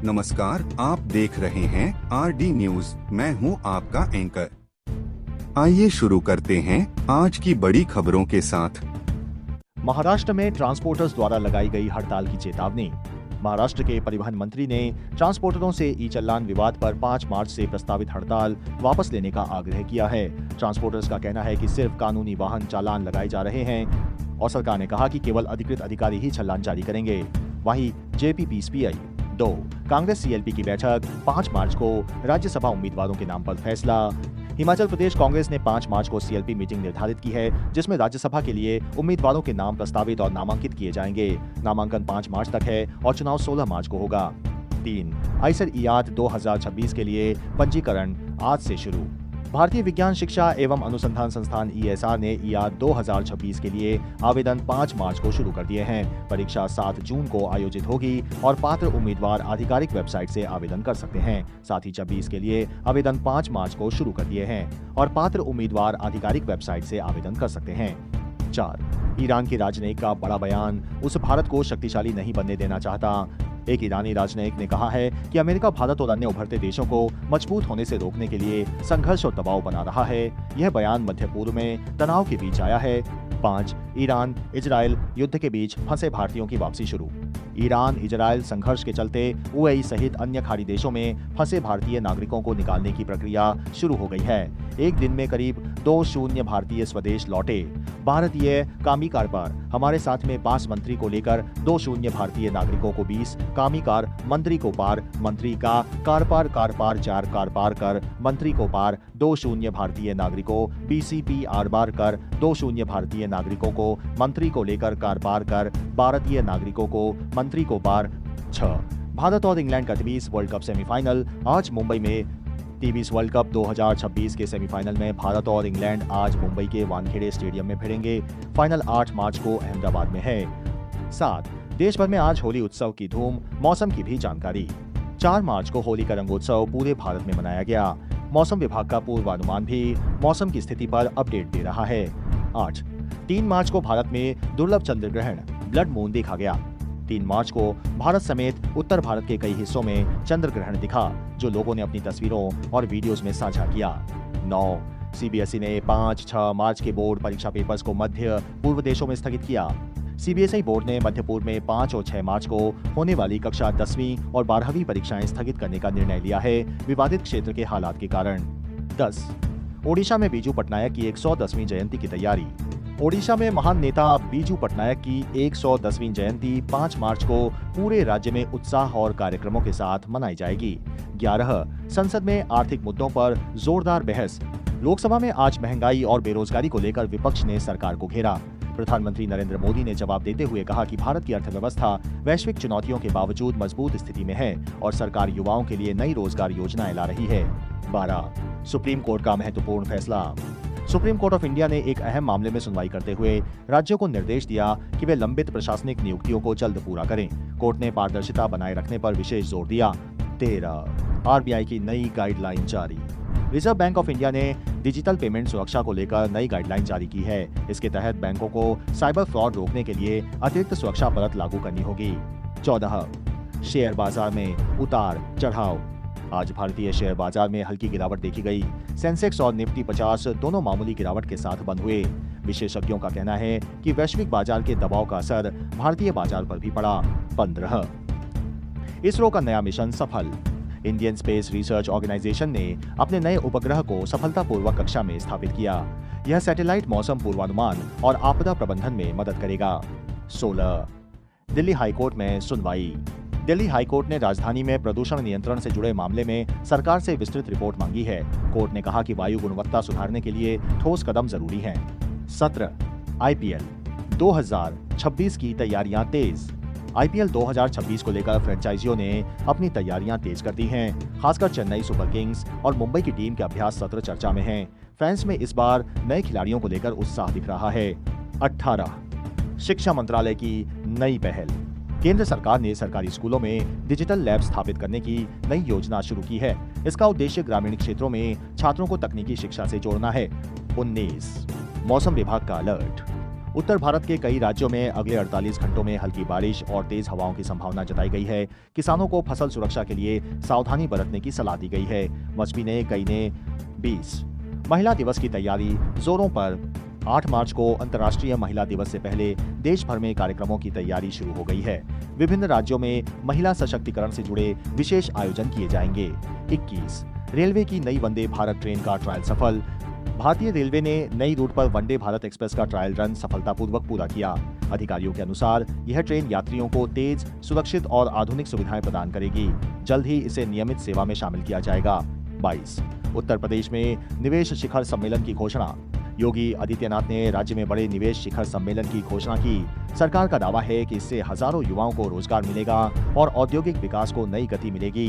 नमस्कार, आप देख रहे हैं आरडी न्यूज। मैं हूं आपका एंकर। आइए शुरू करते हैं आज की बड़ी खबरों के साथ। महाराष्ट्र में ट्रांसपोर्टर्स द्वारा लगाई गई हड़ताल की चेतावनी। महाराष्ट्र के परिवहन मंत्री ने ट्रांसपोर्टरों से ई चालान विवाद पर 5 मार्च से प्रस्तावित हड़ताल वापस लेने का आग्रह किया है। ट्रांसपोर्टर्स का कहना है कि सिर्फ कानूनी वाहन चालान लगाए जा रहे हैं और सरकार ने कहा कि केवल अधिकृत अधिकारी ही चालान जारी करेंगे। वहीं जेपीपीसीपीआई 2 कांग्रेस सीएलपी की बैठक 5 मार्च को राज्यसभा उम्मीदवारों के नाम पर फैसला। हिमाचल प्रदेश कांग्रेस ने 5 मार्च को सीएलपी मीटिंग निर्धारित की है, जिसमें राज्यसभा के लिए उम्मीदवारों के नाम प्रस्तावित और नामांकित किए जाएंगे। नामांकन 5 मार्च तक है और चुनाव 16 मार्च को होगा। 3 आईसर ईआद 2026 के लिए पंजीकरण आज से शुरू। भारतीय विज्ञान शिक्षा एवं अनुसंधान संस्थान ईएसआर ने ईआद 2026 के लिए आवेदन 5 मार्च को शुरू कर दिए हैं। परीक्षा 7 जून को आयोजित होगी और पात्र उम्मीदवार आधिकारिक वेबसाइट से आवेदन कर सकते हैं। साथ ही 26 के लिए आवेदन 5 मार्च को शुरू कर दिए हैं और पात्र उम्मीदवार आधिकारिक वेबसाइट से आवेदन कर सकते हैं। 4 ईरान के राजनयिक का बड़ा बयान, उस भारत को शक्तिशाली नहीं बनने देना चाहता। एक ईरानी राजनयिक ने कहा है कि अमेरिका भारत और अन्य उभरते देशों को मजबूत होने से रोकने के लिए संघर्ष और दबाव बना रहा है। यह बयान मध्य पूर्व में तनाव के बीच आया है। 5 ईरान इजराइल युद्ध के बीच फंसे भारतीयों की वापसी शुरू। ईरान इजराइल संघर्ष के चलते यूएई सहित अन्य खाड़ी देशों में फंसे भारतीय नागरिकों को निकालने की प्रक्रिया शुरू हो गई है। एक दिन में करीब 20 भारतीय स्वदेश लौटे। भारतीय कामी कार पर हमारे साथ में पास मंत्री को लेकर 20 भारतीय नागरिकों को 20 कामी कार, मंत्री को पार, मंत्री का कार पार 4 कार पार कर, मंत्री को पार 20 भारतीय नागरिकों, बीसीपी आर बार कर 20 भारतीय नागरिकों को मंत्री को लेकर कार पार कर, भारतीय नागरिकों को मंत्री को पार। 6 भारत और इंग्लैंड का 23 वर्ल्ड कप सेमीफाइनल आज मुंबई में। 23 वर्ल्ड कप 2026 के सेमीफाइनल में भारत और इंग्लैंड आज मुंबई के वानखेड़े स्टेडियम में भिड़ेंगे। फाइनल 8 मार्च को अहमदाबाद में है। 7 देश भर में आज होली उत्सव की धूम, मौसम की भी जानकारी। 4 मार्च को होली का रंगोत्सव पूरे भारत में मनाया गया। मौसम विभाग का पूर्वानुमान भी मौसम की स्थिति पर अपडेट दे रहा है। 8 3 मार्च को भारत में दुर्लभ चंद्र ग्रहण ब्लड मून देखा गया। 3 मार्च को भारत समेत उत्तर भारत के कई हिस्सों में चंद्र ग्रहण दिखा, जो लोगों ने अपनी तस्वीरों और वीडियोस में साझा किया। 9 सीबीएसई ने 5-6 मार्च के बोर्ड परीक्षा पेपर्स को मध्य पूर्व देशों में स्थगित किया। सीबीएसई बोर्ड ने मध्य पूर्व में 5 और 6 मार्च को होने वाली कक्षा 10वीं और 12वीं परीक्षाएं स्थगित करने का निर्णय लिया है, विवादित क्षेत्र के हालात के कारण। 10 ओडिशा में बीजू पटनायक की 110वीं जयंती की तैयारी। ओडिशा में महान नेता बीजू पटनायक की 110वीं जयंती 5 मार्च को पूरे राज्य में उत्साह और कार्यक्रमों के साथ मनाई जाएगी। 11 संसद में आर्थिक मुद्दों पर जोरदार बहस। लोकसभा में आज महंगाई और बेरोजगारी को लेकर विपक्ष ने सरकार को घेरा। प्रधानमंत्री नरेंद्र मोदी ने जवाब देते हुए कहा कि भारत की अर्थव्यवस्था वैश्विक चुनौतियों के बावजूद मजबूत स्थिति में है और सरकार युवाओं के लिए नई रोजगार योजनाएं ला रही है। 12 सुप्रीम कोर्ट का महत्वपूर्ण फैसला। सुप्रीम कोर्ट ऑफ इंडिया ने एक अहम मामले में सुनवाई करते हुए राज्यों को निर्देश दिया कि वे लंबित प्रशासनिक नियुक्तियों को जल्द पूरा करें। कोर्ट ने पारदर्शिता बनाए रखने पर विशेष जोर दिया। 13 आरबीआई की नई गाइडलाइन जारी। रिजर्व बैंक ऑफ इंडिया ने डिजिटल पेमेंट सुरक्षा को लेकर नई गाइडलाइन जारी की है। इसके तहत बैंकों को साइबर फ्रॉड रोकने के लिए अतिरिक्त सुरक्षा परत लागू करनी होगी। 14 शेयर बाजार में उतार चढ़ाव। आज भारतीय शेयर बाजार में हल्की गिरावट देखी गई। सेंसेक्स और निफ्टी 50 दोनों मामूली गिरावट के साथ बंद हुए। विशेषज्ञों का कहना है कि वैश्विक बाजार के दबाव का असर भारतीय बाजार पर भी पड़ा। 15 इसरो का नया मिशन सफल। इंडियन स्पेस रिसर्च ऑर्गेनाइजेशन ने अपने नए उपग्रह को सफलतापूर्वक कक्षा में स्थापित किया। यह सैटेलाइट मौसम पूर्वानुमान और आपदा प्रबंधन में मदद करेगा। 16 दिल्ली हाईकोर्ट में सुनवाई। दिल्ली हाईकोर्ट ने राजधानी में प्रदूषण नियंत्रण से जुड़े मामले में सरकार से विस्तृत रिपोर्ट मांगी है। कोर्ट ने कहा कि वायु गुणवत्ता सुधारने के लिए ठोस कदम जरूरी हैं। 17 आईपीएल 2026 की तैयारियां तेज। आईपीएल 2026 को लेकर फ्रेंचाइजियों ने अपनी तैयारियां तेज कर दी हैं। खासकर चेन्नई सुपर किंग्स और मुंबई की टीम के अभ्यास सत्र चर्चा में हैं। फैंस में इस बार नए खिलाड़ियों को लेकर उत्साह दिख रहा है। 18 शिक्षा मंत्रालय की नई पहल। केंद्र सरकार ने सरकारी स्कूलों में डिजिटल लैब स्थापित करने की नई योजना शुरू की है। इसका उद्देश्य ग्रामीण क्षेत्रों में छात्रों को तकनीकी शिक्षा से जोड़ना है। 19 मौसम विभाग का अलर्ट। उत्तर भारत के कई राज्यों में अगले 48 घंटों में हल्की बारिश और तेज हवाओं की संभावना जताई गई है। किसानों को फसल सुरक्षा के लिए सावधानी बरतने की सलाह दी गई है। मौसमी ने कई ने 20 महिला दिवस की तैयारी जोरों पर। 8 मार्च को अंतर्राष्ट्रीय महिला दिवस से पहले देश भर में कार्यक्रमों की तैयारी शुरू हो गई है। विभिन्न राज्यों में महिला सशक्तिकरण से जुड़े विशेष आयोजन किए जाएंगे। 21 रेलवे की नई वंदे भारत ट्रेन का ट्रायल सफल। भारतीय रेलवे ने नई रूट पर वंदे भारत एक्सप्रेस का ट्रायल रन सफलतापूर्वक पूरा किया। अधिकारियों के अनुसार यह ट्रेन यात्रियों को तेज, सुरक्षित और आधुनिक सुविधाएं प्रदान करेगी। जल्द ही इसे नियमित सेवा में शामिल किया जाएगा। 22 उत्तर प्रदेश में निवेश शिखर सम्मेलन की घोषणा। योगी आदित्यनाथ ने राज्य में बड़े निवेश शिखर सम्मेलन की घोषणा की। सरकार का दावा है कि इससे हजारों युवाओं को रोजगार मिलेगा और औद्योगिक विकास को नई गति मिलेगी।